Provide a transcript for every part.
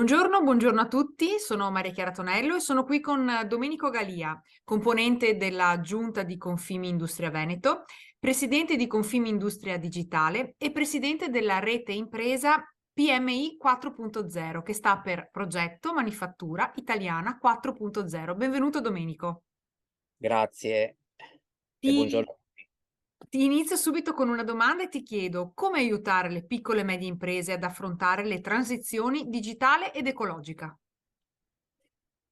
Buongiorno a tutti, sono Maria Chiara Tonello e sono qui con Domenico Galia, componente della Giunta di Confimindustria Veneto, presidente di Confimindustria Digitale e presidente della rete impresa PMI 4.0, che sta per Progetto Manifattura Italiana 4.0. Benvenuto Domenico. Grazie e Ti, buongiorno. ti inizio subito con una domanda e ti chiedo come aiutare le piccole e medie imprese ad affrontare le transizioni digitale ed ecologica.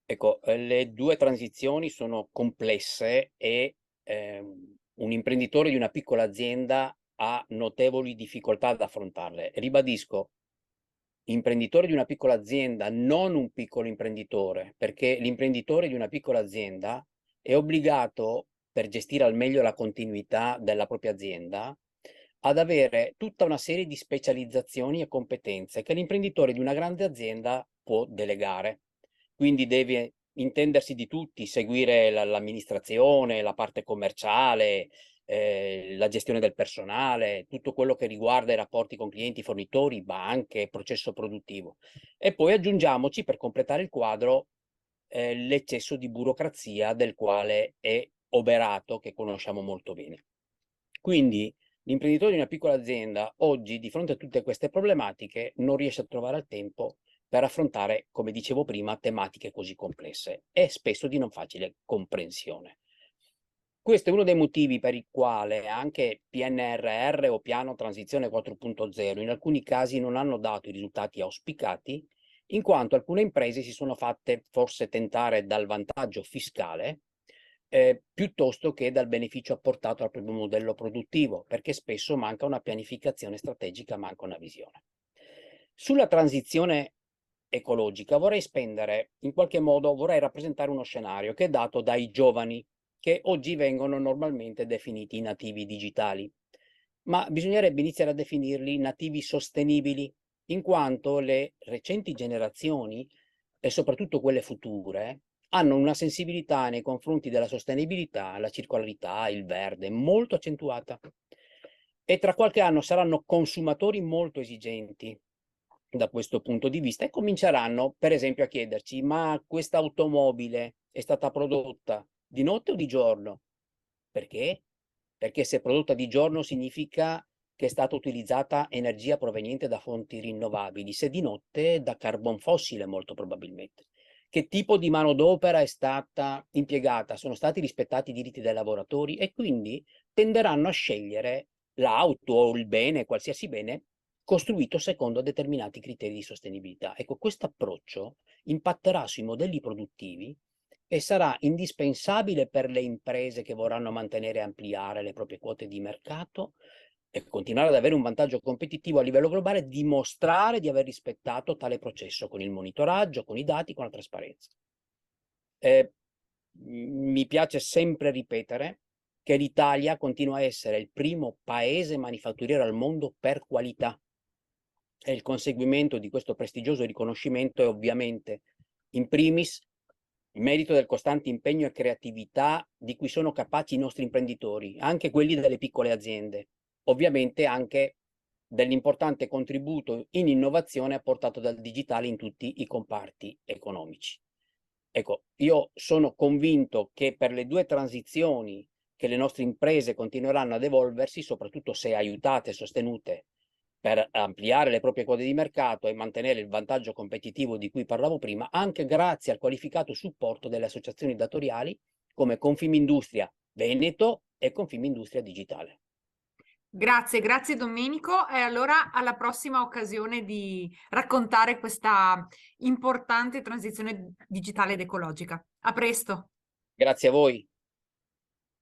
Ecco, le due transizioni sono complesse e un imprenditore di una piccola azienda ha notevoli difficoltà ad affrontarle. Ribadisco, imprenditore di una piccola azienda, non un piccolo imprenditore, perché l'imprenditore di una piccola azienda è obbligato, per gestire al meglio la continuità della propria azienda, ad avere tutta una serie di specializzazioni e competenze che l'imprenditore di una grande azienda può delegare. Quindi deve intendersi di tutti, seguire l'amministrazione, la parte commerciale, la gestione del personale, tutto quello che riguarda i rapporti con clienti, fornitori, banche, processo produttivo. E poi aggiungiamoci, per completare il quadro, l'eccesso di burocrazia del quale è oberato, che conosciamo molto bene. Quindi l'imprenditore di una piccola azienda oggi, di fronte a tutte queste problematiche, non riesce a trovare il tempo per affrontare, come dicevo prima, tematiche così complesse e spesso di non facile comprensione. Questo è uno dei motivi per il quale anche PNRR o Piano Transizione 4.0 in alcuni casi non hanno dato i risultati auspicati, in quanto alcune imprese si sono fatte forse tentare dal vantaggio fiscale piuttosto che dal beneficio apportato al proprio modello produttivo, perché spesso manca una pianificazione strategica, manca una visione. Sulla transizione ecologica vorrei spendere, in qualche modo vorrei rappresentare uno scenario che è dato dai giovani, che oggi vengono normalmente definiti nativi digitali, ma bisognerebbe iniziare a definirli nativi sostenibili, in quanto le recenti generazioni, e soprattutto quelle future, hanno una sensibilità nei confronti della sostenibilità, la circolarità, il verde molto accentuata, e tra qualche anno saranno consumatori molto esigenti da questo punto di vista e cominceranno per esempio a chiederci: ma questa automobile è stata prodotta di notte o di giorno? Perché? Perché se prodotta di giorno significa che è stata utilizzata energia proveniente da fonti rinnovabili, se di notte da carbon fossile molto probabilmente. Che tipo di manodopera è stata impiegata? Sono stati rispettati i diritti dei lavoratori? E quindi tenderanno a scegliere l'auto o il bene, qualsiasi bene, costruito secondo determinati criteri di sostenibilità. Ecco, questo approccio impatterà sui modelli produttivi e sarà indispensabile per le imprese che vorranno mantenere e ampliare le proprie quote di mercato e continuare ad avere un vantaggio competitivo a livello globale, dimostrare di aver rispettato tale processo con il monitoraggio, con i dati, con la trasparenza. Mi piace sempre ripetere che l'Italia continua a essere il primo paese manifatturiero al mondo per qualità e il conseguimento di questo prestigioso riconoscimento è ovviamente, in primis, il merito del costante impegno e creatività di cui sono capaci i nostri imprenditori, anche quelli delle piccole aziende, ovviamente anche dell'importante contributo in innovazione apportato dal digitale in tutti i comparti economici. Ecco, io sono convinto che per le due transizioni che le nostre imprese continueranno ad evolversi, soprattutto se aiutate e sostenute per ampliare le proprie quote di mercato e mantenere il vantaggio competitivo di cui parlavo prima, anche grazie al qualificato supporto delle associazioni datoriali come Confimindustria Veneto e Confimindustria Digitale. Grazie Domenico e allora alla prossima occasione di raccontare questa importante transizione digitale ed ecologica. A presto. Grazie a voi.